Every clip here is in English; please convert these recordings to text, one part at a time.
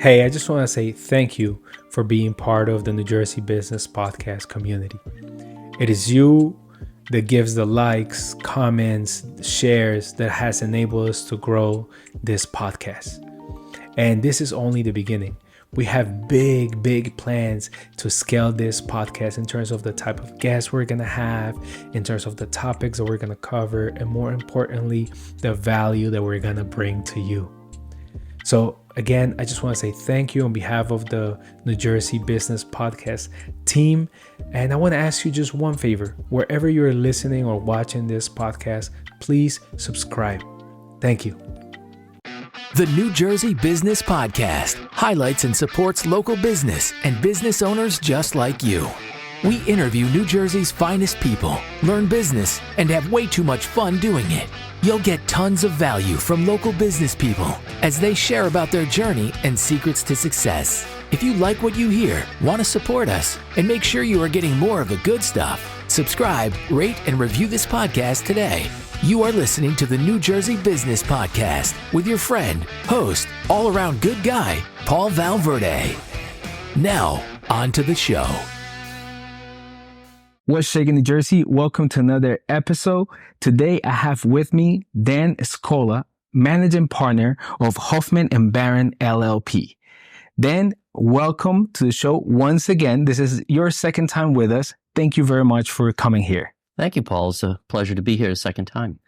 Hey, I just want to say thank you for being part of the New Jersey Business Podcast community. It is you that gives the likes, comments, shares that has enabled us to grow this podcast. And this is only the beginning. We have big plans to scale this podcast in terms of the type of guests we're going to have, in terms of the topics that we're going to cover, and more importantly, the value that we're going to bring to you. So again, I just want to say thank you on behalf of the New Jersey Business Podcast team. And I want to ask you just one favor. Wherever you're listening or watching this podcast, please subscribe. Thank you. The New Jersey Business Podcast highlights and supports local business and business owners just like you. We interview New Jersey's finest people, learn business, and have way too much fun doing it. You'll get tons of value from local business people as they share about their journey and secrets to success. If you like what you hear, want to support us, and make sure you are getting more of the good stuff, subscribe, rate, and review this podcast today. You are listening to the New Jersey Business Podcast with your friend, host, all-around good guy, Paul Valverde. Now, on to the show. What's shaking, New Jersey? Welcome to another episode. Today, I have with me Dan Scola, managing partner of Hoffmann Baron, LLP. Dan, welcome to the show once again. This is your second time with us. Thank you very much for coming here. Thank you, Paul. It's a pleasure to be here a second time.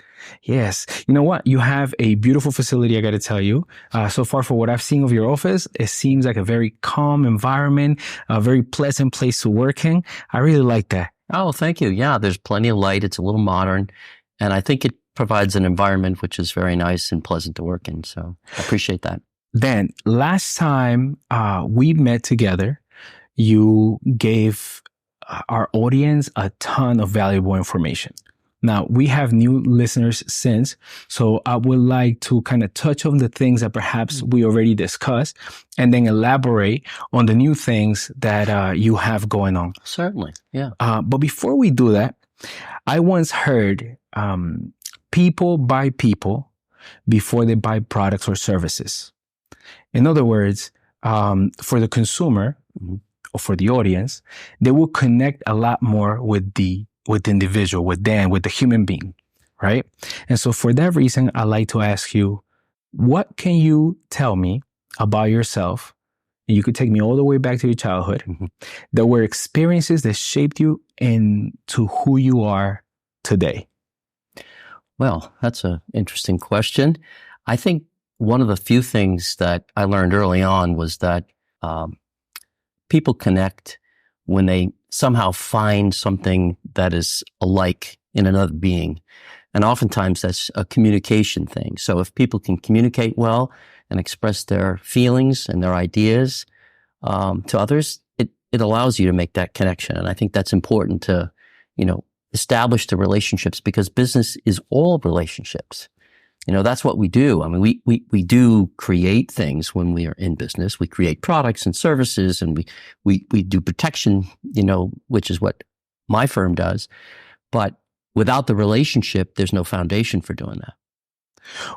Yes. You know what? You have a beautiful facility, I got to tell you. So far, for what I've seen of your office, it seems like a very calm environment, a very pleasant place to work in. I really like that. Oh, thank you. Yeah, there's plenty of light. It's a little modern. And I think it provides an environment which is very nice and pleasant to work in. So I appreciate that. Dan, last time we met together, you gave our audience a ton of valuable information. Now, we have new listeners since, so I would like to kind of touch on the things that perhaps we already discussed and then elaborate on the new things that you have going on. Certainly, yeah. But before we do that, I once heard people buy people before they buy products or services. In other words, for the consumer, or for the audience, they will connect a lot more with the individual, with Dan, with the human being, right? And so for that reason, I'd like to ask you, what can you tell me about yourself? And you could take me all the way back to your childhood. That were experiences that shaped you into who you are today. Well, that's an interesting question. I think one of the few things that I learned early on was that people connect when they somehow find something that is alike in another being. And oftentimes that's a communication thing. So if people can communicate well and express their feelings and their ideas to others, it allows you to make that connection. And I think that's important to, establish the relationships, because business is all relationships. That's what we do. I mean, we do create things when we are in business. We create products and services, and we do protection, which is what my firm does. But without the relationship, there's no foundation for doing that.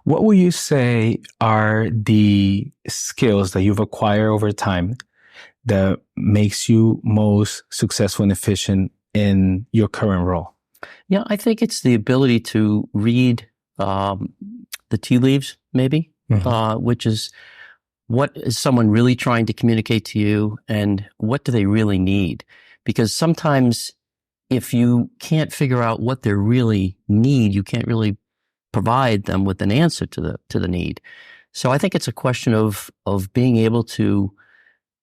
What would you say are the skills that you've acquired over time that makes you most successful and efficient in your current role? Yeah, I think it's the ability to read the tea leaves, maybe, which is, what is someone really trying to communicate to you, and what do they really need? Because sometimes if you can't figure out what they really need, you can't really provide them with an answer to the need. So I think it's a question of being able to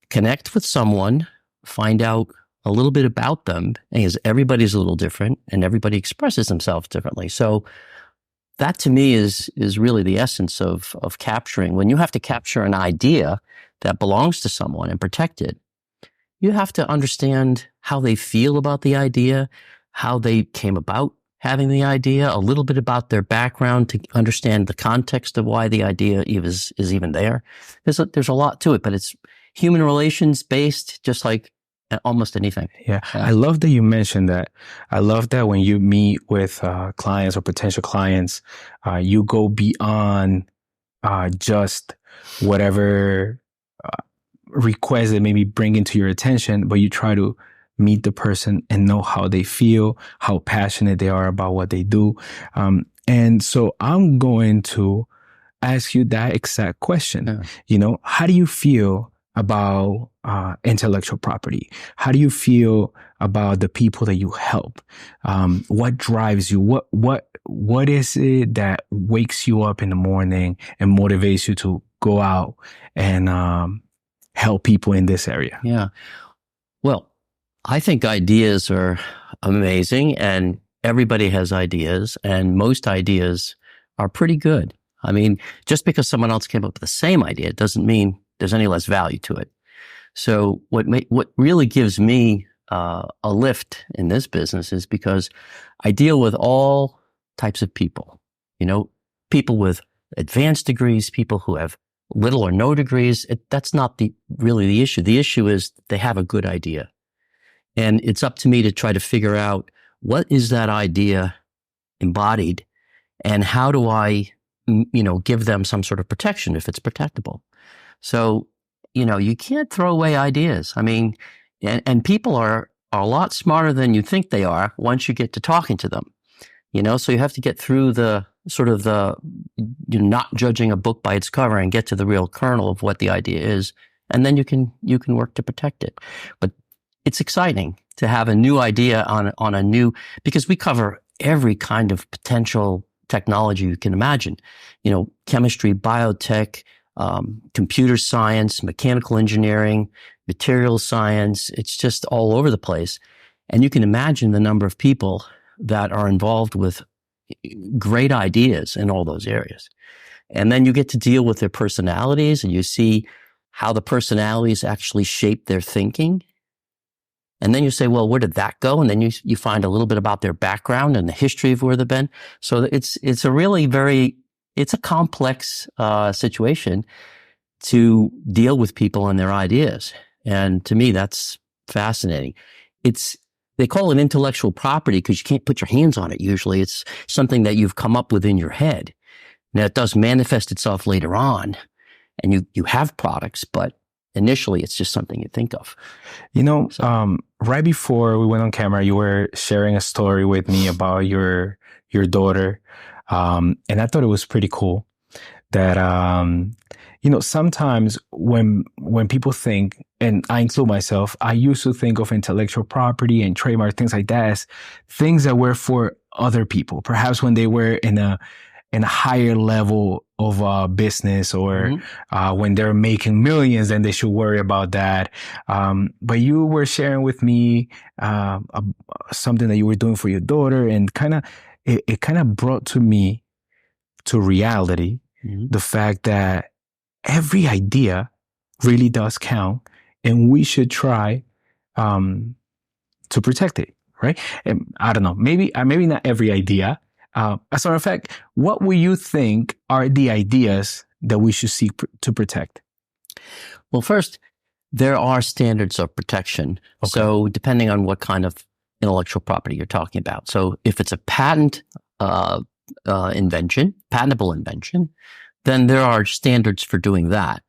connect with someone, find out a little bit about them, because everybody's a little different and everybody expresses themselves differently. So that to me is really the essence of capturing. When you have to capture an idea that belongs to someone and protect it, you have to understand how they feel about the idea, how they came about having the idea, a little bit about their background to understand the context of why the idea is even there. There's a lot to it, but it's human relations based, just like almost anything. Yeah. I love that you mentioned that. I love that when you meet with clients or potential clients, you go beyond just whatever request that maybe bring into your attention, but you try to meet the person and know how they feel, how passionate they are about what they do. And so I'm going to ask you that exact question. Yeah. You know, how do you feel about intellectual property? How do you feel about the people that you help? What drives you? What is it that wakes you up in the morning and motivates you to go out and help people in this area? Yeah. Well, I think ideas are amazing, and everybody has ideas, and most ideas are pretty good. I mean, just because someone else came up with the same idea doesn't mean there's any less value to it. So what really gives me a lift in this business is because I deal with all types of people. You know, people with advanced degrees, people who have little or no degrees. That's not really the issue. The issue is they have a good idea. And it's up to me to try to figure out what is that idea embodied and how do I, give them some sort of protection if it's protectable. So, you can't throw away ideas. I mean, and people are a lot smarter than you think they are once you get to talking to them, so you have to get through the sort of not judging a book by its cover and get to the real kernel of what the idea is. And then you can work to protect it. But it's exciting to have a new idea on a new, because we cover every kind of potential technology you can imagine, chemistry, biotech, computer science, mechanical engineering, materials science. It's just all over the place. And you can imagine the number of people that are involved with great ideas in all those areas. And then you get to deal with their personalities, and you see how the personalities actually shape their thinking. And then you say, well, where did that go? And then you find a little bit about their background and the history of where they've been. So it's a really it's a complex situation to deal with people and their ideas. And to me, that's fascinating. They call it intellectual property because you can't put your hands on it usually. It's something that you've come up with in your head. Now, it does manifest itself later on, and you have products, but initially, it's just something you think of. Right before we went on camera, you were sharing a story with me about your daughter. And I thought it was pretty cool that, sometimes when people think, and I include myself, I used to think of intellectual property and trademark, things like that, as things that were for other people, perhaps when they were in a higher level of business, or when they're making millions, then they should worry about that. But you were sharing with me something that you were doing for your daughter, and it kind of brought to me to reality the fact that every idea really does count, and we should try to protect it, right? And I don't know, maybe not every idea. As a matter of fact, what will you think are the ideas that we should seek to protect? Well, first, there are standards of protection. Okay. So depending on what kind of intellectual property you're talking about. So if it's a patentable invention, then there are standards for doing that.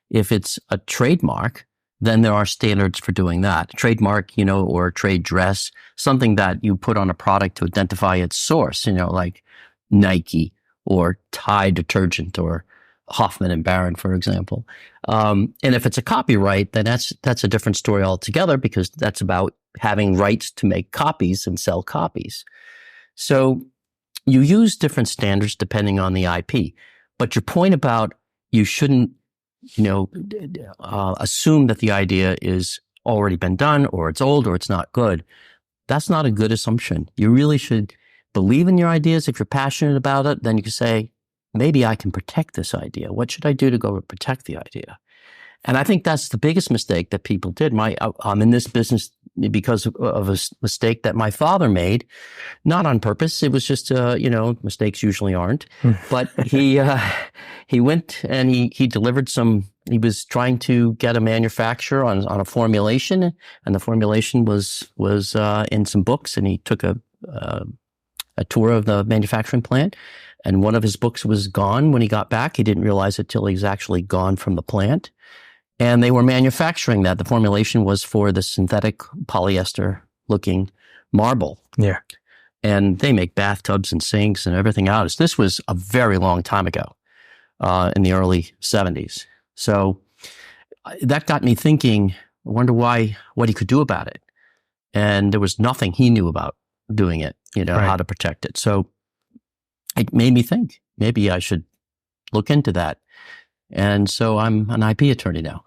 If it's a trademark, then there are standards for doing that. Trademark, or a trade dress, something that you put on a product to identify its source, like Nike or Tide detergent or Hoffmann Baron, for example. And if it's a copyright, then that's a different story altogether, because that's about having rights to make copies and sell copies. So you use different standards depending on the IP. But your point about you shouldn't assume that the idea is already been done, or it's old, or it's not good. That's not a good assumption. You really should believe in your ideas. If you're passionate about it, then you can say, maybe I can protect this idea. What should I do to go protect the idea? And I think that's the biggest mistake that people did. I'm in this business because of a mistake that my father made, not on purpose. It was just, mistakes usually aren't. But he went and he delivered he was trying to get a manufacturer on a formulation, and the formulation was in some books, and he took a tour of the manufacturing plant, and one of his books was gone when he got back. He didn't realize it till he was actually gone from the plant. And they were manufacturing that. The formulation was for the synthetic polyester looking marble. Yeah. And they make bathtubs and sinks and everything else. This was a very long time ago, in the early 70s. So that got me thinking, I wonder what he could do about it. And there was nothing he knew about doing it, how to protect it. So it made me think, maybe I should look into that. And so I'm an IP attorney now.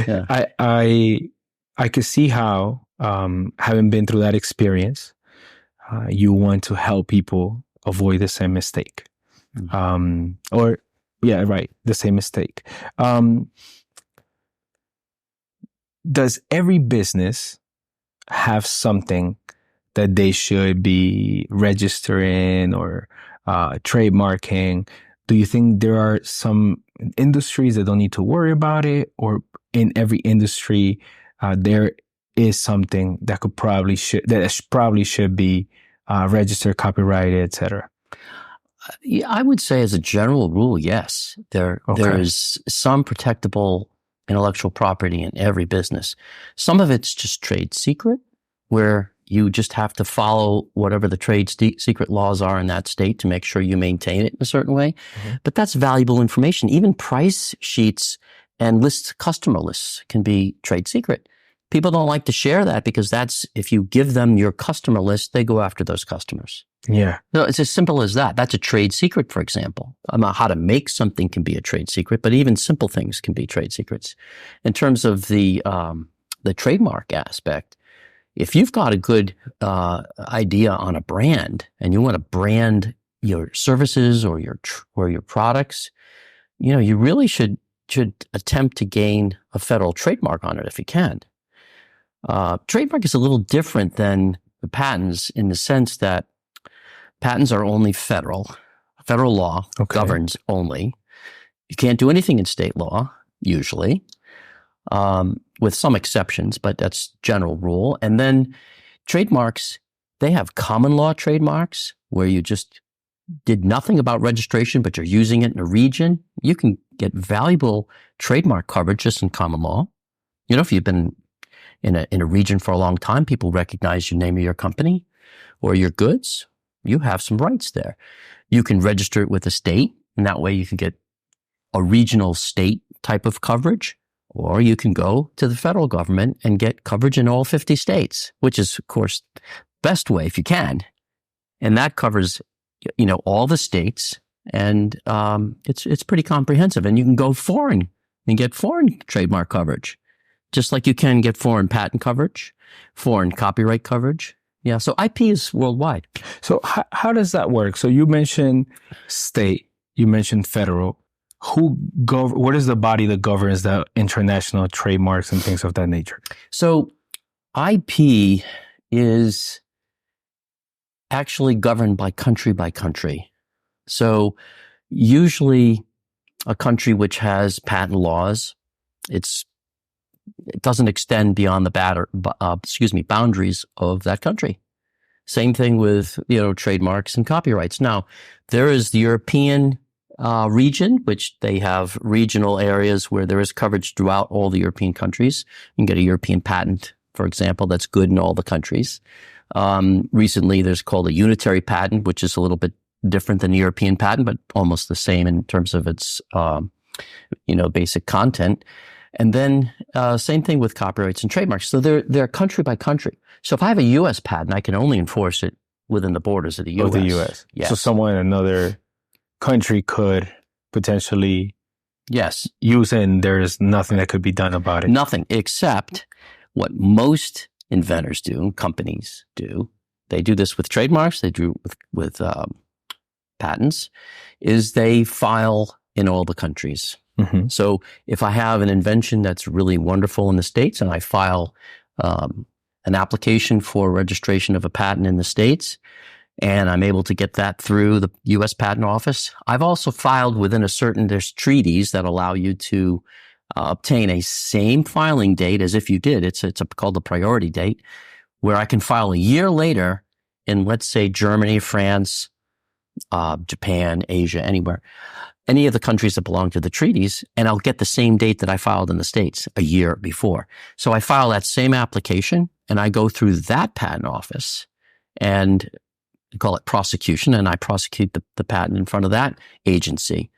Yeah. I could see how, having been through that experience, you want to help people avoid the same mistake. The same mistake. Does every business have something that they should be registering or trademarking? Do you think there are some industries that don't need to worry about it, or in every industry there is something that probably should be registered, copyrighted, etc.? Yeah, I would say as a general rule, yes. There is some protectable intellectual property in every business. Some of it's just trade secret, where you just have to follow whatever the trade secret laws are in that state to make sure you maintain it in a certain way. Mm-hmm. But that's valuable information. Even price sheets and customer lists can be trade secret. People don't like to share that because if you give them your customer list, they go after those customers. Yeah. So it's as simple as that. That's a trade secret, for example. How to make something can be a trade secret, but even simple things can be trade secrets. In terms of the trademark aspect, if you've got a good idea on a brand and you want to brand your services or your products, you really should attempt to gain a federal trademark on it if you can. Trademark is a little different than the patents in the sense that patents are only federal. Federal law governs only. You can't do anything in state law, usually, with some exceptions, but that's general rule. And then trademarks, they have common law trademarks where you just did nothing about registration, but you're using it in a region. You can get valuable trademark coverage just in common law. If you've been in a region for a long time, people recognize your name of your company or your goods. You have some rights there. You can register it with a state, and that way you can get a regional state type of coverage, or you can go to the federal government and get coverage in all 50 states, which is, of course, best way if you can. And that covers, all the states, and it's pretty comprehensive. And you can go foreign and get foreign trademark coverage, just like you can get foreign patent coverage, foreign copyright coverage. Yeah, so IP is worldwide. So how does that work? So you mentioned state, you mentioned federal. What is the body that governs the international trademarks and things of that nature? So IP is actually governed by country. So usually a country which has patent laws, it doesn't extend beyond the boundaries of that country. Same thing with, trademarks and copyrights. Now, there is the European region, which they have regional areas where there is coverage throughout all the European countries. You can get a European patent, for example, that's good in all the countries. Recently, there's called a unitary patent, which is a little bit different than a European patent, but almost the same in terms of its, basic content. And then same thing with copyrights and trademarks. So they're country by country. So if I have a U.S. patent, I can only enforce it within the borders of the U.S. Of the U.S. Yes. So someone in another country could potentially use it, and there's nothing that could be done about it. Nothing, except what most inventors do, companies do. They do this with trademarks. They do with patents. Is they file in all the countries. Mm-hmm. So if I have an invention that's really wonderful in the States and I file an application for registration of a patent in the States, and I'm able to get that through the U.S. Patent Office, I've also filed within there's treaties that allow you to obtain a same filing date as if you did. It's called the priority date, where I can file a year later in, let's say, Germany, France, Japan, Asia, anywhere, any of the countries that belong to the treaties, and I'll get the same date that I filed in the States a year before. So I file that same application, and I go through that patent office and call it prosecution, and I prosecute the patent in front of that agency.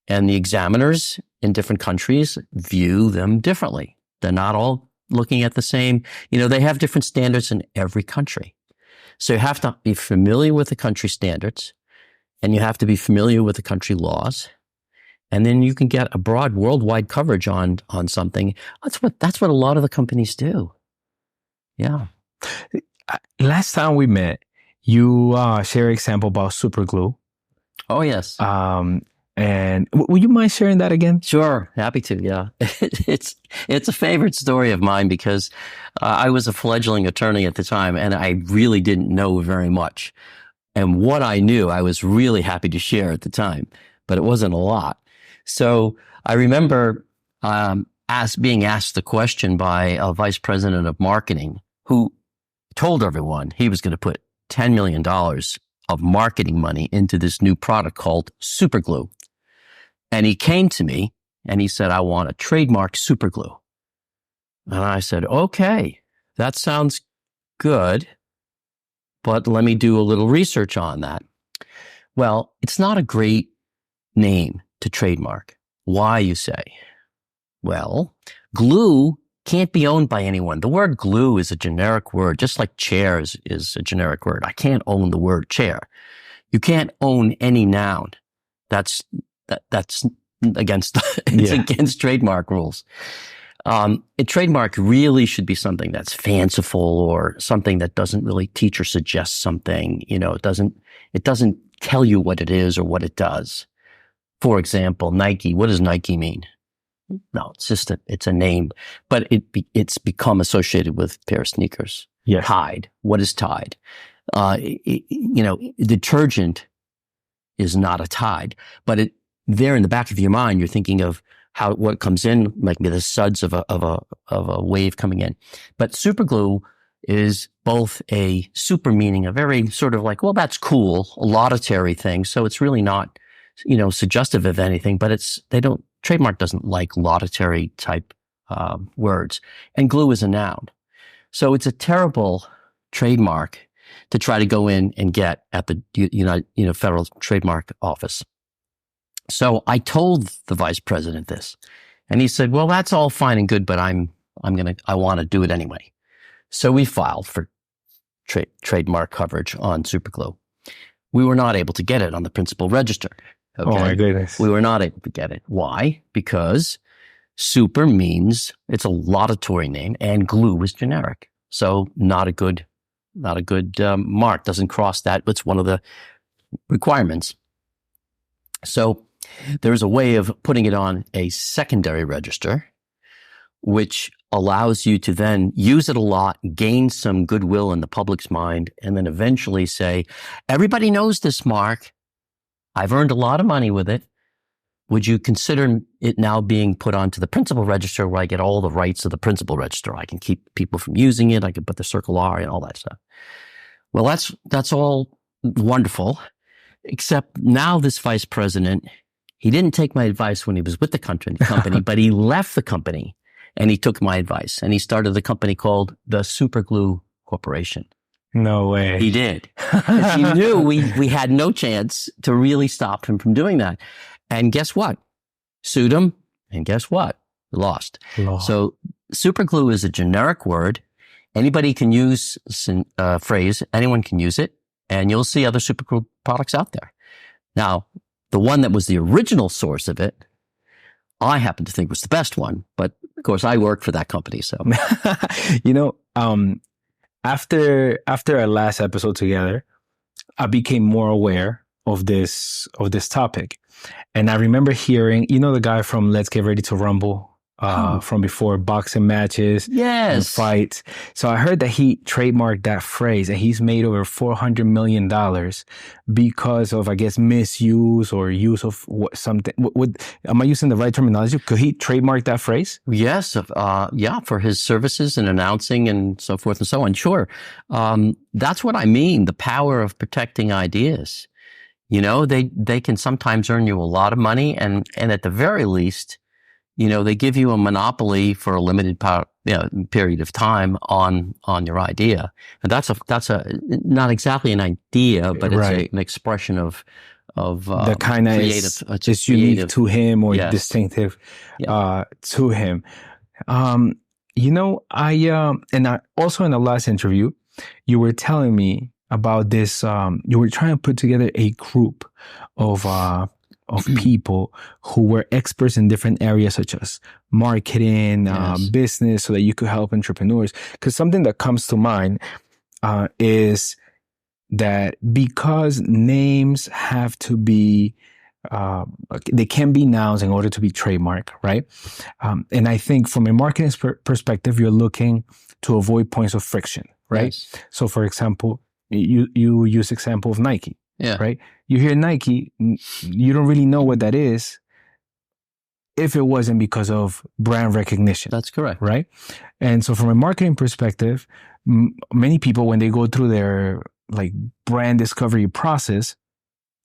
And the examiners in different countries view them differently. They're not all looking at the same. They have different standards in every country. So you have to be familiar with the country standards, and you have to be familiar with the country laws. And then you can get a broad worldwide coverage on something. That's what a lot of the companies do. Yeah. Last time we met, you shared an example about super glue. Oh, yes. And would you mind sharing that again? Sure. Happy to. Yeah. It's a favorite story of mine because I was a fledgling attorney at the time and I really didn't know very much. And what I knew, I was really happy to share at the time, but it wasn't a lot. So I remember being asked the question by a vice president of marketing who told everyone he was going to put $10 million of marketing money into this new product called super glue. And he came to me and he said, I want a trademark super glue. And I said, okay, that sounds good, but let me do a little research on that. Well, it's not a great name to trademark. Why, you say? Well, glue can't be owned by anyone. The word glue is a generic word, just like chairs is a generic word. I can't own the word chair. You can't own any noun. That's against against trademark rules. A trademark really should be something that's fanciful or something that doesn't really teach or suggest something. It doesn't tell you what it is or what it does. For example, Nike. What does Nike mean? No, it's a name, but it's become associated with a pair of sneakers. Yes. Tide. What is Tide? Detergent is not a Tide, but there in the back of your mind, you're thinking of what comes in, might be the suds of a wave coming in. But super glue is both a super meaning, a very sort of like, well, that's cool, a laudatory thing. So it's really not, suggestive of anything, but trademark doesn't like laudatory type words. And glue is a noun. So it's a terrible trademark to try to go in and get at the Federal Trademark Office. So I told the vice president this, and he said, well, that's all fine and good, but I want to do it anyway. So we filed for trademark coverage on superglue. We were not able to get it on the principal register. Okay? Oh my goodness. We were not able to get it. Why? Because super means it's a laudatory name and glue is generic. So not a good mark. Doesn't cross that. It's one of the requirements. So there's a way of putting it on a secondary register, which allows you to then use it a lot, gain some goodwill in the public's mind, and then eventually say, everybody knows this mark. I've earned a lot of money with it. Would you consider it now being put onto the principal register where I get all the rights of the principal register? I can keep people from using it. I can put the Circle R and all that stuff. Well, that's all wonderful, except now this vice president, he didn't take my advice when he was with the company, but he left the company and he took my advice and he started the company called the Superglue Corporation. No way. He did. He knew we had no chance to really stop him from doing that. And guess what? Sued him. And guess what? Lost. So superglue is a generic word. Anybody can use a phrase. Anyone can use it. And you'll see other superglue products out there. Now, the one that was the original source of it, I happen to think was the best one. But of course, I worked for that company. So, after our last episode together, I became more aware of this topic. And I remember hearing, the guy from Let's Get Ready to Rumble, from before, boxing matches, yes, and fights. So I heard that he trademarked that phrase and he's made over $400 million because of, I guess, misuse or use of something. Am I using the right terminology? Could he trademark that phrase? Yes. For his services and announcing and so forth and so on. Sure. That's what I mean. The power of protecting ideas. They can sometimes earn you a lot of money, and at the very least, they give you a monopoly for a limited period of time on your idea. And that's not exactly an idea, but it's an expression of the kind of creative. It's unique to him or distinctive to him. And I also in the last interview, you were telling me about this. You were trying to put together a group of people who were experts in different areas such as marketing, business, so that you could help entrepreneurs. Because something that comes to mind is that because names have to be, they can be nouns in order to be trademark, right? And I think from a marketing perspective, you're looking to avoid points of friction, right? Yes. So for example, you use example of Nike. Yeah. Right. You hear Nike, you don't really know what that is if it wasn't because of brand recognition. That's correct. Right. And so from a marketing perspective, many people, when they go through their brand discovery process,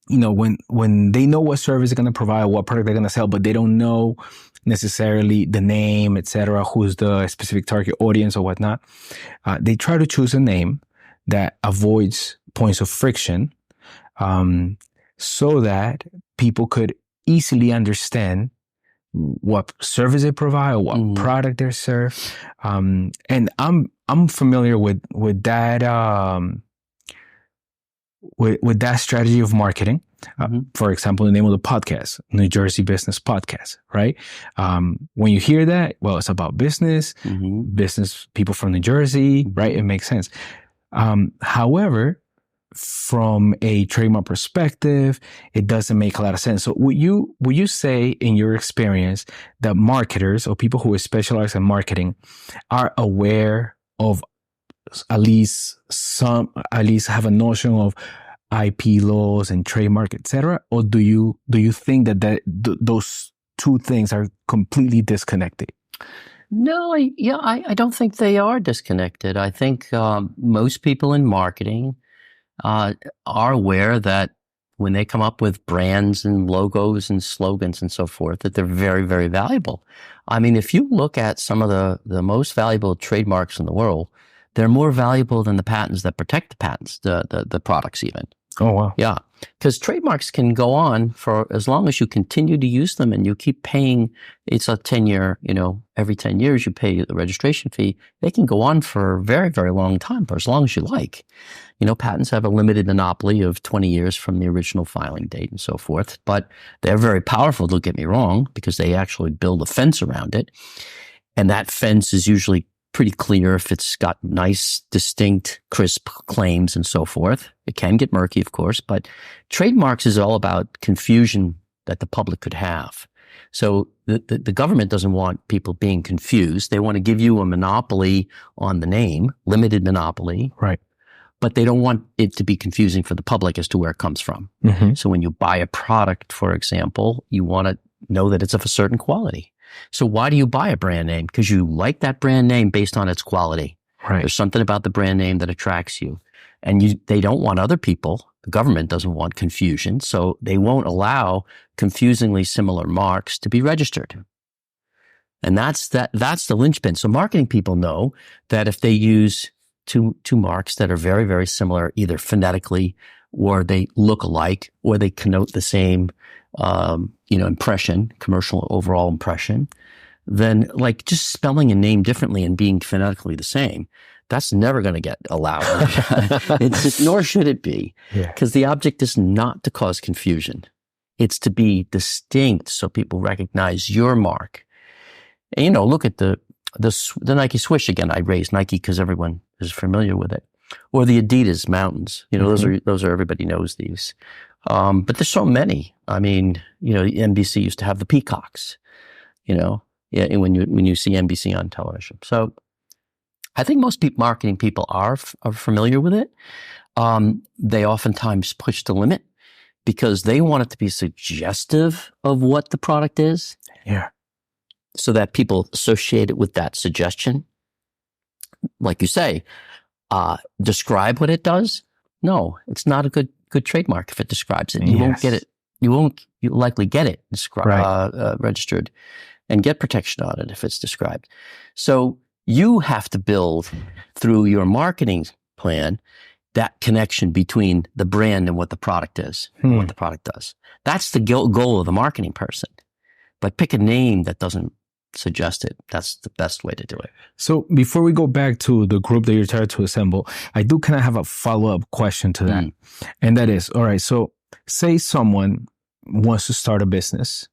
when they know what service they're going to provide, what product they're going to sell, but they don't know necessarily the name, etc., who's the specific target audience or whatnot, they try to choose a name that avoids points of friction, so that people could easily understand what service they provide, or what product they serve. And I'm familiar with that with that strategy of marketing. For example, the name of the podcast, New Jersey Business Podcast, right? When you hear that, well, it's about business, business people from New Jersey, right? It makes sense. However, from a trademark perspective, it doesn't make a lot of sense. So would you say, in your experience, that marketers or people who specialize in marketing are aware of at least have a notion of IP laws and trademark, etc., or do you think that those two things are completely disconnected? No, I don't think they are disconnected. I think most people in marketing are aware that when they come up with brands and logos and slogans and so forth, that they're very, very valuable. I mean, if you look at some of the most valuable trademarks in the world, they're more valuable than the patents that protect the patents, the products even. Oh, wow. Yeah. Because trademarks can go on for as long as you continue to use them and you keep paying. It's a 10-year, every 10 years you pay the registration fee. They can go on for a very, very long time, for as long as you like. Patents have a limited monopoly of 20 years from the original filing date and so forth. But they're very powerful, don't get me wrong, because they actually build a fence around it. And that fence is usually pretty clear if it's got nice, distinct, crisp claims and so forth. It can get murky, of course, but trademarks is all about confusion that the public could have. So the government doesn't want people being confused. They want to give you a monopoly on the name, limited monopoly. Right. But they don't want it to be confusing for the public as to where it comes from. So when you buy a product, for example, you want to know that it's of a certain quality. So why do you buy a brand name? Because you like that brand name based on its quality. Right. There's something about the brand name that attracts you. And they don't want other people, the government doesn't want confusion, so they won't allow confusingly similar marks to be registered. And that's the linchpin. So marketing people know that if they use two marks that are very, very similar, either phonetically or they look alike or they connote the same impression, commercial overall impression, then just spelling a name differently and being phonetically the same, that's never going to get allowed. Nor should it be, because the object is not to cause confusion. It's to be distinct so people recognize your mark. And, look at the Nike swoosh again. I raised Nike because everyone is familiar with it. Or the Adidas mountains. Those are everybody knows these. But there's so many. I mean, NBC used to have the peacocks, when you see NBC on television. So I think most marketing people are familiar with it. They oftentimes push the limit because they want it to be suggestive of what the product is. Yeah. So that people associate it with that suggestion. Like you say, describe what it does. No, it's not a good good trademark if it describes it. You won't get it. You'll likely get it registered and get protection on it if it's described. So you have to build through your marketing plan that connection between the brand and what the product is, and what the product does. That's the goal of the marketing person. But pick a name that doesn't suggest it. That's the best way to do it. So before we go back to the group that you're trying to assemble, I do kind of have a follow-up question to that. And that is, all right, so say someone wants to start a business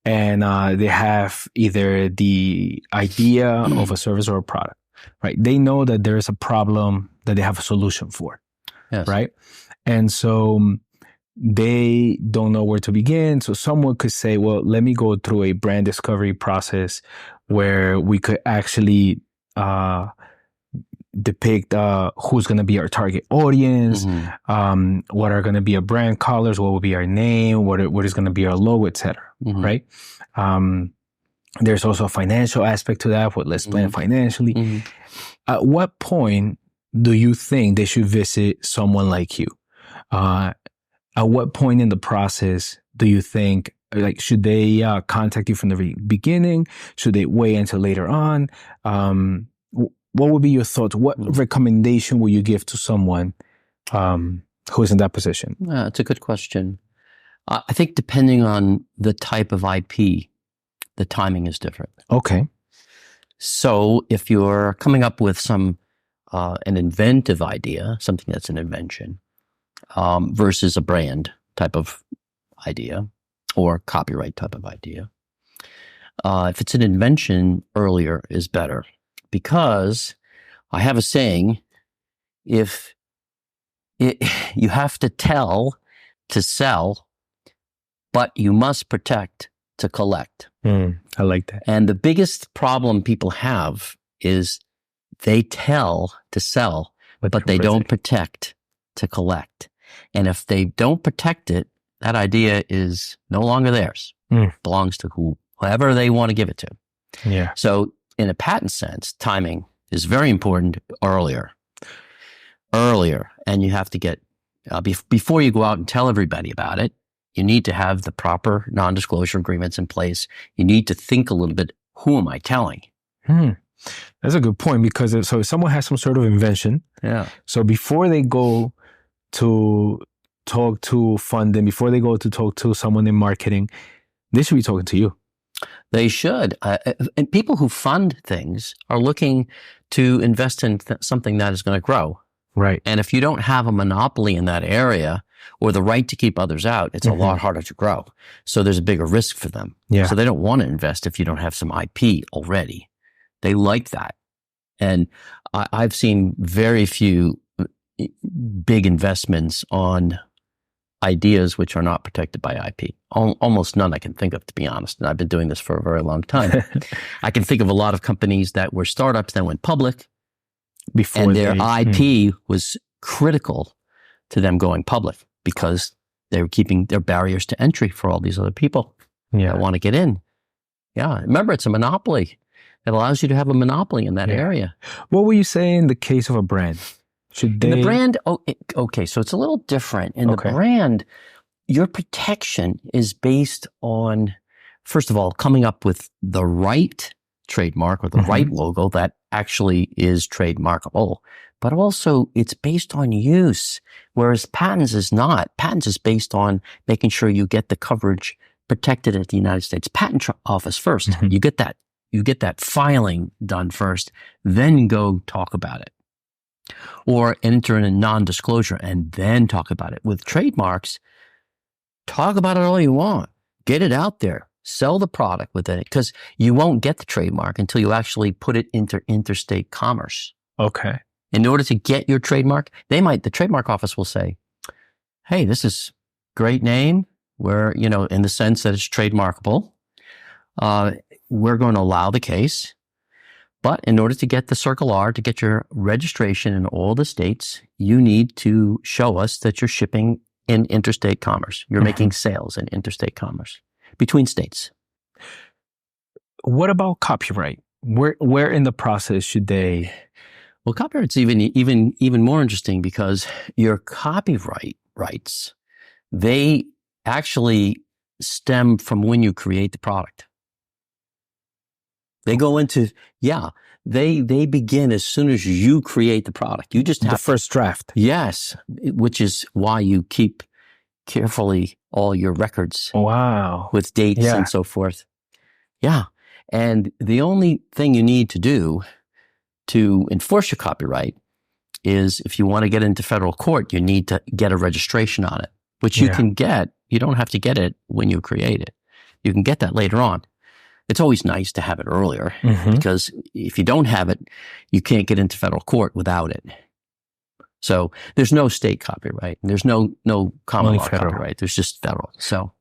and they have either the idea of a service or a product, right? They know that there is a problem that they have a solution for, right? And so they don't know where to begin. So someone could say, well, let me go through a brand discovery process where we could actually depict who's going to be our target audience, what are going to be our brand colors, what will be our name, what is going to be our logo, etc. Right? There's also a financial aspect to that. Let's plan financially. At what point do you think they should visit someone like you? At what point in the process do you think, like, should they contact you from the beginning? Should they wait until later on? What would be your thoughts? What recommendation would you give to someone who is in that position? It's a good question. I think depending on the type of IP, the timing is different. Okay. So if you're coming up with an inventive idea, something that's an invention, versus a brand type of idea or copyright type of idea. If it's an invention, earlier is better, because I have a saying, you have to tell to sell, but you must protect to collect. I like that. And the biggest problem people have is they tell to sell, but they don't protect to collect. And if they don't protect it, that idea is no longer theirs. Belongs to whoever they want to give it to. Yeah. So in a patent sense, timing is very important earlier. And you have to get, before you go out and tell everybody about it, you need to have the proper non-disclosure agreements in place. You need to think a little bit, who am I telling? That's a good point, because if someone has some sort of invention, so before they go to talk to funding, before they go to talk to someone in marketing, they should be talking to you. They should. And people who fund things are looking to invest in something that is going to grow. Right. And if you don't have a monopoly in that area or the right to keep others out, it's a lot harder to grow. So there's a bigger risk for them. Yeah. So they don't want to invest if you don't have some IP already. They like that. And I've seen very few big investments on ideas which are not protected by IP. Almost none I can think of, to be honest. And I've been doing this for a very long time. I can think of a lot of companies that were startups that went public and their IP was critical to them going public, because they were keeping their barriers to entry for all these other people that want to get in. Yeah. Remember, it's a monopoly. It allows you to have a monopoly in that area. What will you say in the case of a brand? Should they... In the brand, okay, so it's a little different. In the brand, your protection is based on, first of all, coming up with the right trademark or the right logo that actually is trademarkable. But also, it's based on use, whereas patents is not. Patents is based on making sure you get the coverage protected at the United States Patent Office first. You get that filing done first, then go talk about it. Or enter in a non-disclosure and then talk about it. With trademarks, talk about it all you want. Get it out there. Sell the product with it, because you won't get the trademark until you actually put it into interstate commerce. Okay. In order to get your trademark, the trademark office will say, hey, this is great name. We're, in the sense that it's trademarkable. We're going to allow the case. But in order to get the Circle R, to get your registration in all the states, you need to show us that you're shipping in interstate commerce. You're making sales in interstate commerce between states. What about copyright? Where in the process should they? Well, copyright's even more interesting, because your copyright rights, they actually stem from when you create the product. They go into, they begin as soon as you create the product. You just have the first draft. Yes, which is why you keep carefully all your records. Wow. With dates and so forth. Yeah. And the only thing you need to do to enforce your copyright is, if you want to get into federal court, you need to get a registration on it, which you can get. You don't have to get it when you create it. You can get that later on. It's always nice to have it earlier, because if you don't have it, you can't get into federal court without it. So there's no state copyright. There's no common law copyright. There's just federal. So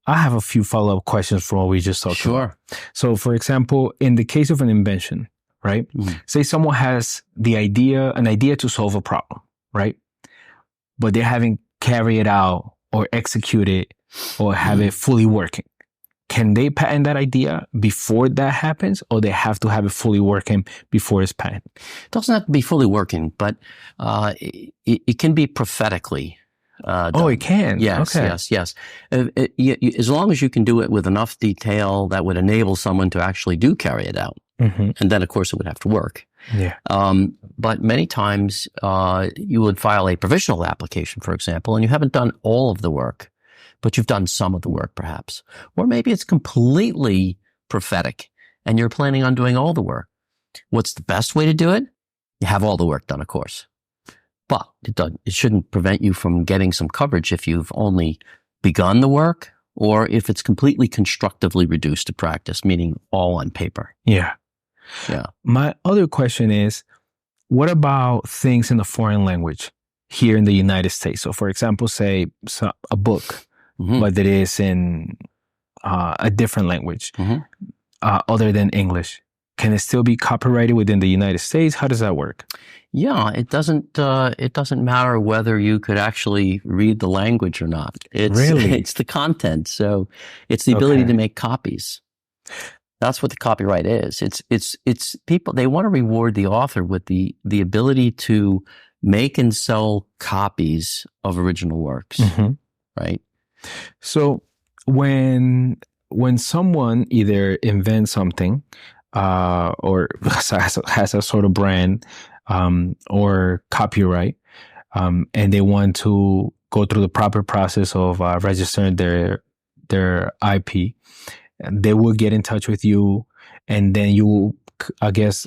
I have a few follow-up questions from what we just talked about. So for example, in the case of an invention, right? Say someone has an idea to solve a problem, right? But they haven't carried it out or execute it or have it fully working. Can they patent that idea before that happens, or they have to have it fully working before it's patented? It doesn't have to be fully working, but it can be prophetically done. Oh, it can? Yes, okay. yes. As long as you can do it with enough detail that would enable someone to actually carry it out. And then, of course, it would have to work. Yeah. But many times you would file a provisional application, for example, and you haven't done all of the work, but you've done some of the work, perhaps. Or maybe it's completely prophetic and you're planning on doing all the work. What's the best way to do it? You have all the work done, of course. But it shouldn't prevent you from getting some coverage if you've only begun the work, or if it's completely constructively reduced to practice, meaning all on paper. Yeah. My other question is, what about things in a foreign language here in the United States? So for example, say a book, but it is in a different language other than English. Can it still be copyrighted within the United States? How does that work? Yeah, it doesn't matter whether you could actually read the language or not. It's the content. So it's the ability to make copies. That's what the copyright is. It's people, they want to reward the author with the ability to make and sell copies of original works. Right? So when someone either invents something or has a sort of brand or copyright, and they want to go through the proper process of registering their IP, they will get in touch with you, and then you will, I guess,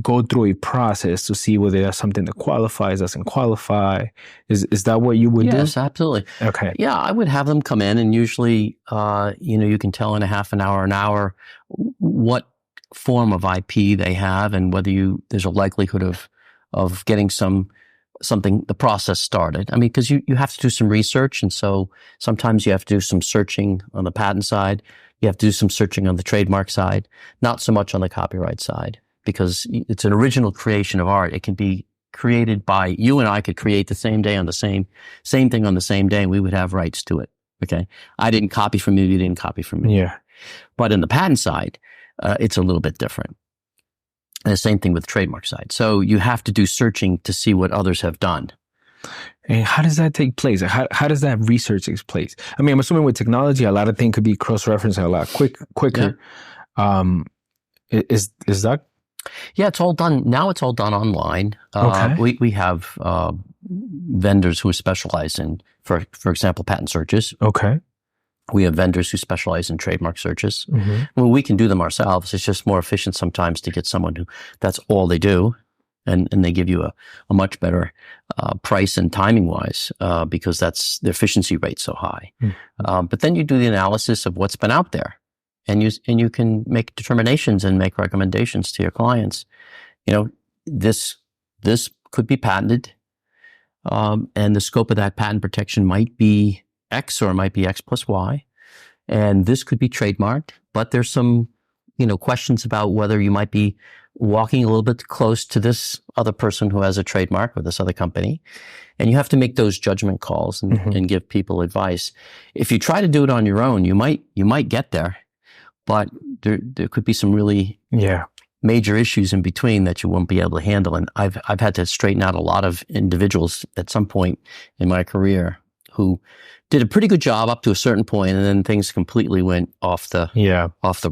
go through a process to see whether that's something that qualifies, doesn't qualify. Is that what you would do? Yes, absolutely. Okay. Yeah, I would have them come in, and usually, you can tell in a half an hour, what form of IP they have, and whether there's a likelihood of getting the process started. I mean, because you have to do some research, and so sometimes you have to do some searching on the patent side. You have to do some searching on the trademark side, not so much on the copyright side, because it's an original creation of art. It can be created by you, and I could create the same day on the same thing on the same day, and we would have rights to it. Okay, I didn't copy from you, you didn't copy from me. Yeah. But in the patent side, it's a little bit different. And the same thing with the trademark side. So you have to do searching to see what others have done. And how does that take place? How does that research take place? I mean, I'm assuming with technology, a lot of things could be cross-referenced a lot quicker. Yeah. Is that? Yeah, it's all done. Now it's all done online. Okay. We have vendors who specialize in, for example, patent searches. Okay. We have vendors who specialize in trademark searches. Well, we can do them ourselves. It's just more efficient sometimes to get someone who that's all they do. And they give you a much better price and timing wise because that's the efficiency rate so high. But then you do the analysis of what's been out there, and you can make determinations and make recommendations to your clients. This could be patented, and the scope of that patent protection might be X or it might be X plus Y, and this could be trademarked. But there's some questions about whether you might be walking a little bit close to this other person who has a trademark or this other company. And you have to make those judgment calls and give people advice. If you try to do it on your own, you might get there, but there could be some really major issues in between that you won't be able to handle. And I've had to straighten out a lot of individuals at some point in my career who did a pretty good job up to a certain point, and then things completely went off the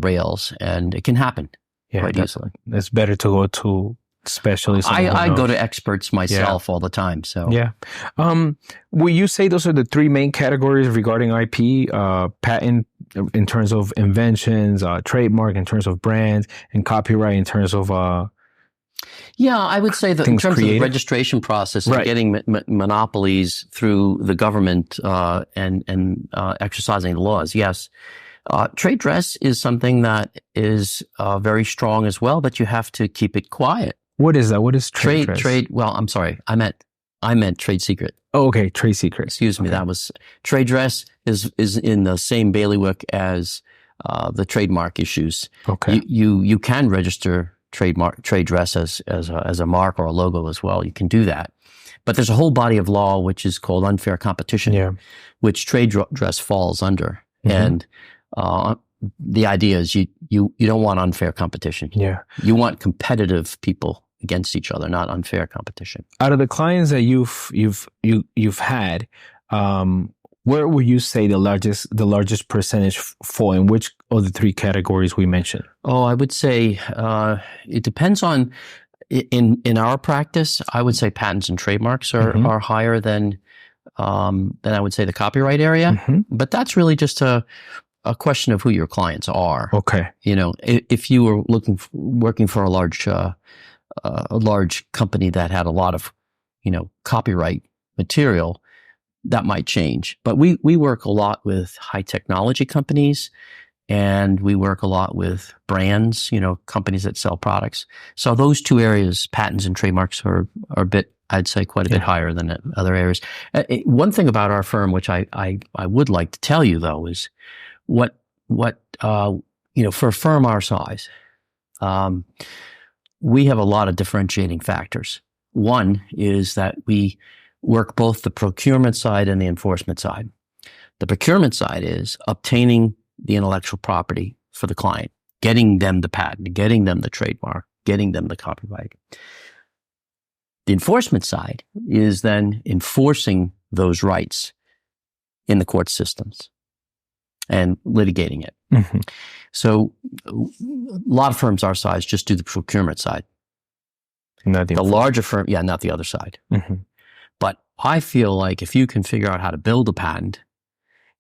rails, and it can happen quite easily. It's better to go to specialists. I go to experts myself all the time. So will you say those are the three main categories regarding IP? Patent in terms of inventions, trademark in terms of brands, and copyright in terms of I would say that in terms of the registration process and getting monopolies through the government and exercising the laws, yes. Trade dress is something that is very strong as well, but you have to keep it quiet. What is that? What is trade dress? Well, I'm sorry. I meant trade secret. Oh, okay. Trade secret. Excuse me. That was trade dress is in the same bailiwick as the trademark issues. Okay. You can register trade dress as a mark or a logo as well. You can do that. But there's a whole body of law which is called unfair competition, which trade dress falls under. And the idea is you don't want unfair competition. Yeah. You want competitive people against each other, not unfair competition. Out of the clients that you've had, where would you say the largest percentage fall in? Which of the three categories we mentioned? Oh, I would say it depends on. In our practice, I would say patents and trademarks are higher than I would say the copyright area. But that's really just a question of who your clients are. Okay. If you were working for a large company that had a lot of, copyright material, that might change. But we work a lot with high technology companies, and we work a lot with brands, companies that sell products. So those two areas, patents and trademarks, are a bit, I'd say, quite a bit higher than other areas. One thing about our firm, which I would like to tell you though, is what for a firm our size, we have a lot of differentiating factors. One is that we work both the procurement side and the enforcement side. The procurement side is obtaining the intellectual property for the client, getting them the patent, getting them the trademark, getting them the copyright. The enforcement side is then enforcing those rights in the court systems and litigating it. So a lot of firms our size just do the procurement side. Not the larger firm, not the other side. But I feel like if you can figure out how to build a patent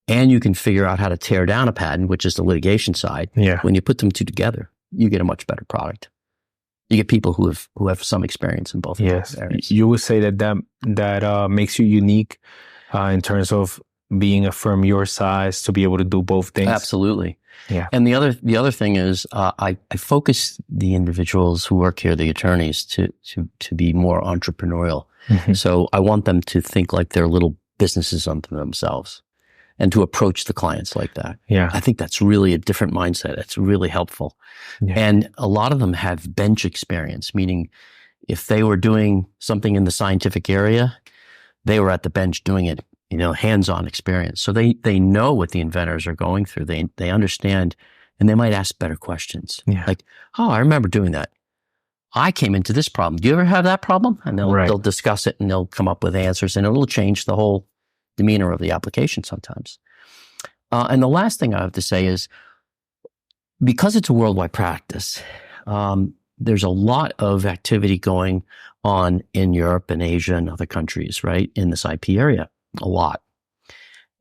and you can figure out how to tear down a patent, which is the litigation side, when you put them two together, you get a much better product. You get people who have some experience in both areas. You would say that makes you unique in terms of being a firm your size to be able to do both things. Absolutely. Yeah. And the other thing is I focus the individuals who work here, the attorneys, to be more entrepreneurial. So I want them to think like they're little businesses unto themselves and to approach the clients like that. Yeah. I think that's really a different mindset. It's really helpful. Yeah. And a lot of them have bench experience, meaning if they were doing something in the scientific area, they were at the bench doing it, hands-on experience. So they know what the inventors are going through. They understand, and they might ask better questions. Like, oh, I remember doing that. I came into this problem. Do you ever have that problem? And they'll discuss it, and they'll come up with answers, and it'll change the whole demeanor of the application sometimes. And the last thing I have to say is, because it's a worldwide practice, there's a lot of activity going on in Europe and Asia and other countries, right, in this IP area, a lot.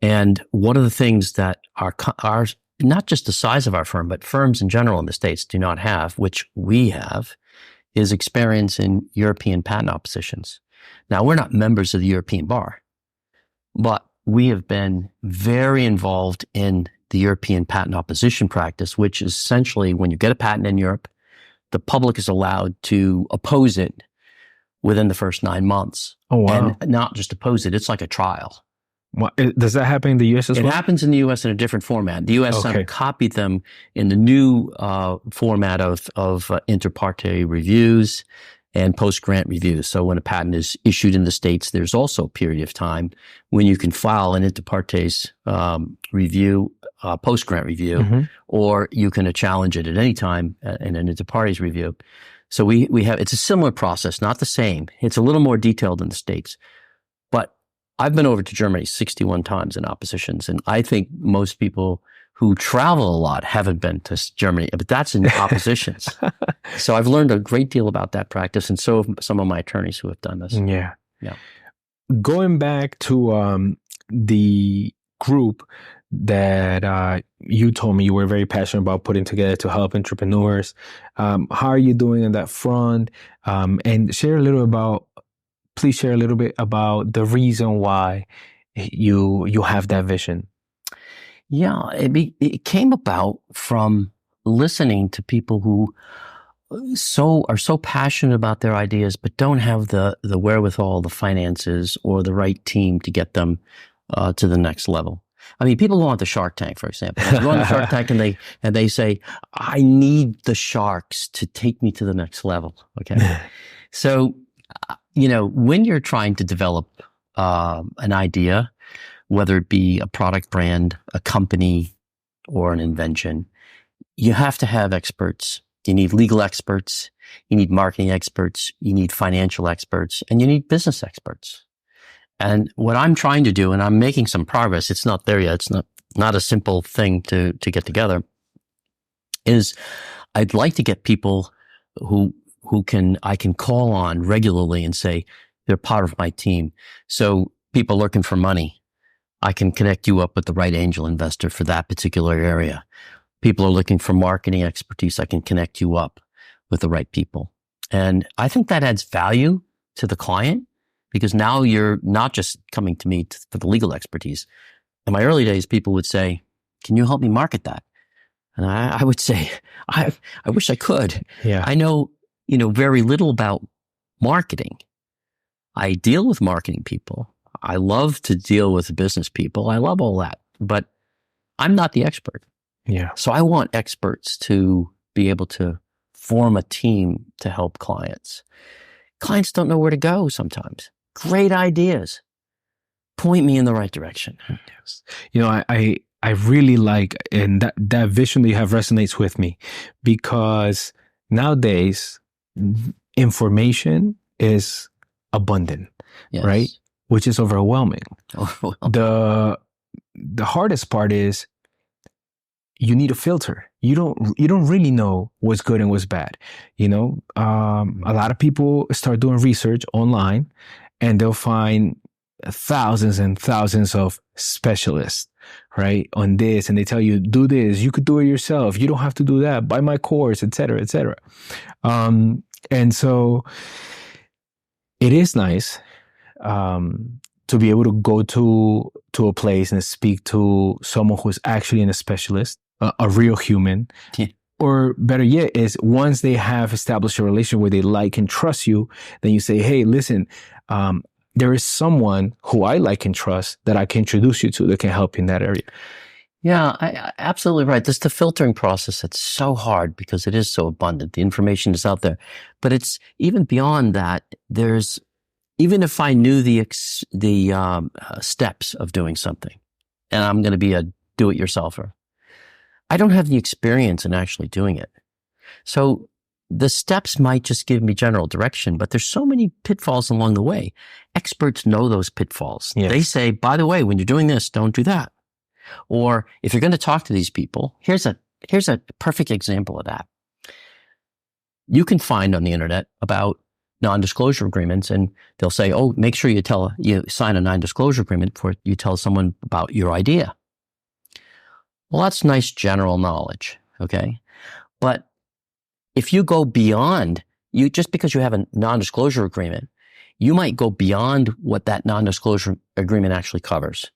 And one of the things that our not just the size of our firm, but firms in general in the States do not have, which we have, is experience in European patent oppositions. Now, we're not members of the European Bar, but we have been very involved in the European patent opposition practice, which is essentially when you get a patent in Europe, the public is allowed to oppose it within the first 9 months. Oh, wow. And not just oppose it, it's like a trial. Does that happen in the U.S. as well? It happens in the U.S. in a different format. The U.S. copied them in the new format of inter partes reviews and post-grant review. So when a patent is issued in the States, there's also a period of time when you can file an inter partes review, post-grant review, or you can challenge it at any time in an inter partes review. So we have, it's a similar process, not the same. It's a little more detailed in the States. But I've been over to Germany 61 times in oppositions, and I think most people who travel a lot haven't been to Germany, but that's in oppositions. So I've learned a great deal about that practice, and so have some of my attorneys who have done this. Yeah. Yeah. Going back to the group that you told me you were very passionate about putting together to help entrepreneurs, how are you doing on that front? And please share a little bit about the reason why you have that vision. Yeah, it came about from listening to people who are so passionate about their ideas, but don't have the wherewithal, the finances, or the right team to get them to the next level. I mean, people go on the Shark Tank, for example. They go on the Shark Tank and they say, "I need the sharks to take me to the next level." Okay, so when you're trying to develop an idea, whether it be a product brand, a company, or an invention, you have to have experts. You need legal experts, you need marketing experts, you need financial experts, and you need business experts. And what I'm trying to do, and I'm making some progress, it's not there yet, it's not a simple thing to get together, is I'd like to get people who I can call on regularly and say, they're part of my team. So people looking for money, I can connect you up with the right angel investor for that particular area. People are looking for marketing expertise, I can connect you up with the right people. And I think that adds value to the client, because now you're not just coming to me for the legal expertise. In my early days, people would say, "Can you help me market that?" And I would say, I wish I could. Yeah. I know, very little about marketing. I deal with marketing people. I love to deal with business people. I love all that, but I'm not the expert. Yeah. So I want experts to be able to form a team to help clients. Clients don't know where to go sometimes. Great ideas. Point me in the right direction. Yes. I really like, and that vision that you have resonates with me, because nowadays information is abundant, Yes. right? Which is overwhelming. The hardest part is you need a filter. You don't really know what's good and what's bad. A lot of people start doing research online, and they'll find thousands and thousands of specialists, right, on this, and they tell you, do this, you could do it yourself, you don't have to do that, buy my course, etc., etc. And so it is nice to be able to go to a place and speak to someone who's actually a specialist, a real human. Yeah. Or better yet, is once they have established a relation where they like and trust you, then you say, "Hey, listen, there is someone who I like and trust that I can introduce you to that can help you in that area." Yeah, absolutely right. This is the filtering process that's so hard because it is so abundant. The information is out there. But it's even beyond that. Even if I knew the steps of doing something, and I'm going to be a do-it-yourselfer, I don't have the experience in actually doing it. So the steps might just give me general direction, but there's so many pitfalls along the way. Experts know those pitfalls. Yes. They say, by the way, when you're doing this, don't do that. Or if you're going to talk to these people, here's a perfect example of that. You can find on the internet about non-disclosure agreements, and they'll say, "Oh, make sure you sign a non-disclosure agreement before you tell someone about your idea." Well, that's nice general knowledge, okay? But if you go beyond, just because you have a non-disclosure agreement, you might go beyond what that non-disclosure agreement actually covers.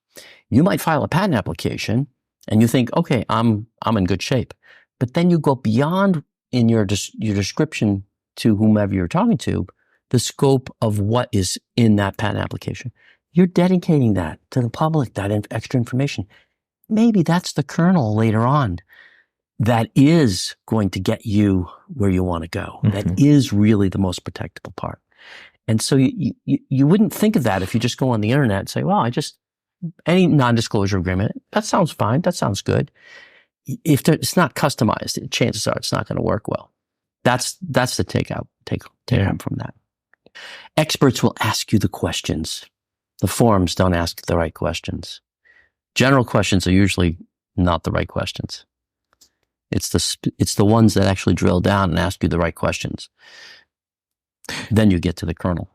You might file a patent application and you think, "Okay, I'm in good shape." But then you go beyond in your description to whomever you're talking to, the scope of what is in that patent application. You're dedicating that to the public, that extra information. Maybe that's the kernel later on. that is going to get you where you want to go. Mm-hmm. That is really the most protectable part. And so you wouldn't think of that if you just go on the internet and say, well, any non-disclosure agreement, that sounds fine. That sounds good. If it's not customized, chances are it's not going to work well. That's the take home from that. Experts will ask you the questions. The forums don't ask the right questions. General questions are usually not the right questions. It's the ones that actually drill down and ask you the right questions. Then you get to the kernel.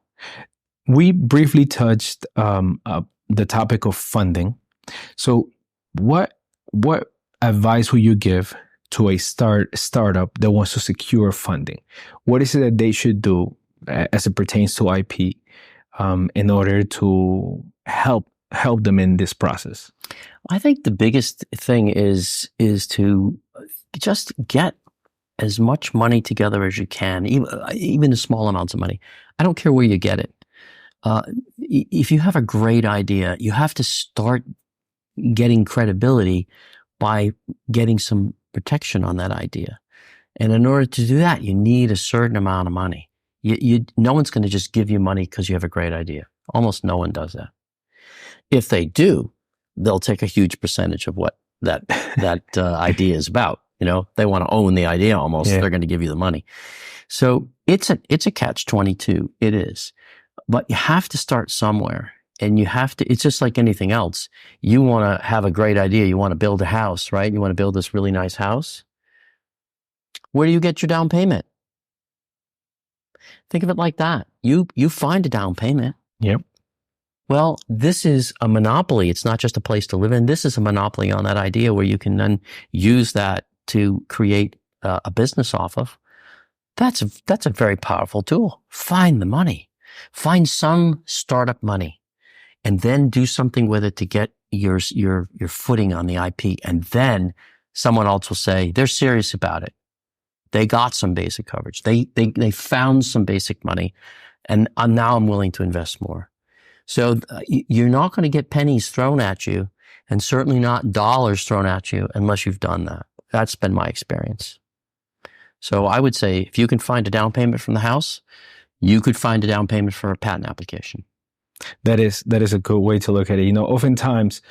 We briefly touched the topic of funding. So what advice would you give to a startup that wants to secure funding? What is it that they should do as it pertains to IP in order to help them in this process? I think the biggest thing is to just get as much money together as you can, even the small amounts of money. I don't care where you get it. If you have a great idea, you have to start getting credibility by getting some protection on that idea. And in order to do that, you need a certain amount of money. No one's going to just give you money because you have a great idea. Almost no one does that. If they do, they'll take a huge percentage of what that idea is about. They want to own the idea almost. Yeah. They're going to give you the money. So it's a catch-22. It is. But you have to start somewhere. And it's just like anything else. You want to have a great idea. You want to build a house, right? You want to build this really nice house. Where do you get your down payment? Think of it like that. You find a down payment. Yep. Well, this is a monopoly. It's not just a place to live in. This is a monopoly on that idea where you can then use that to create a business off of. That's a very powerful tool. Find the money. Find some startup money and then do something with it to get your footing on the IP. And then someone else will say, they're serious about it. They got some basic coverage. They found some basic money, and now I'm willing to invest more. So you're not going to get pennies thrown at you, and certainly not dollars thrown at you unless you've done that. That's been my experience. So I would say if you can find a down payment from the house, you could find a down payment for a patent application. That is a good way to look at it. Oftentimes,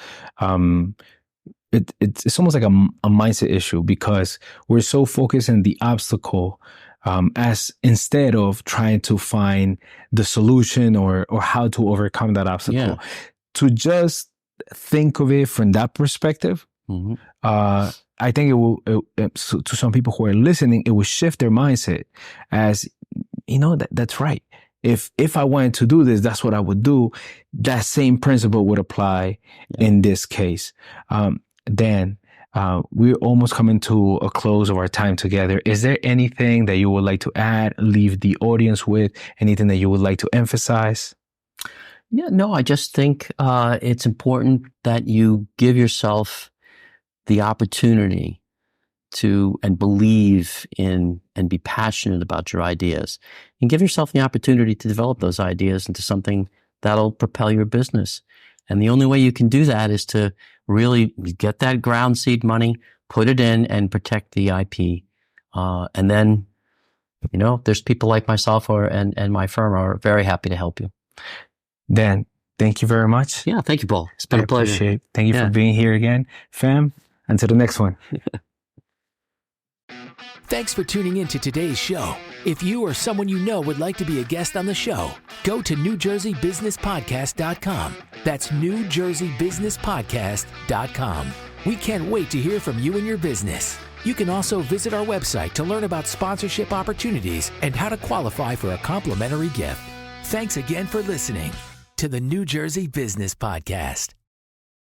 it's almost like a mindset issue because we're so focused on the obstacle as instead of trying to find the solution or how to overcome that obstacle. Yeah. To just think of it from that perspective, mm-hmm. I think it will, to some people who are listening, it will shift their mindset as, that's right. If I wanted to do this, that's what I would do. That same principle would apply in this case. Dan, we're almost coming to a close of our time together. Is there anything that you would like to add, leave the audience with, anything that you would like to emphasize? Yeah, no, I just think it's important that you give yourself the opportunity to and believe in and be passionate about your ideas, and give yourself the opportunity to develop those ideas into something that'll propel your business. And the only way you can do that is to really get that ground seed money, put it in, and protect the IP. And then, there's people like myself and my firm are very happy to help you. Dan, thank you very much. Yeah, thank you, Paul. It's been a pleasure. Thank you for being here again. Fam, until the next one. Thanks for tuning in to today's show. If you or someone you know would like to be a guest on the show, go to NewJerseyBusinessPodcast.com. That's NewJerseyBusinessPodcast.com. We can't wait to hear from you and your business. You can also visit our website to learn about sponsorship opportunities and how to qualify for a complimentary gift. Thanks again for listening to the New Jersey Business Podcast.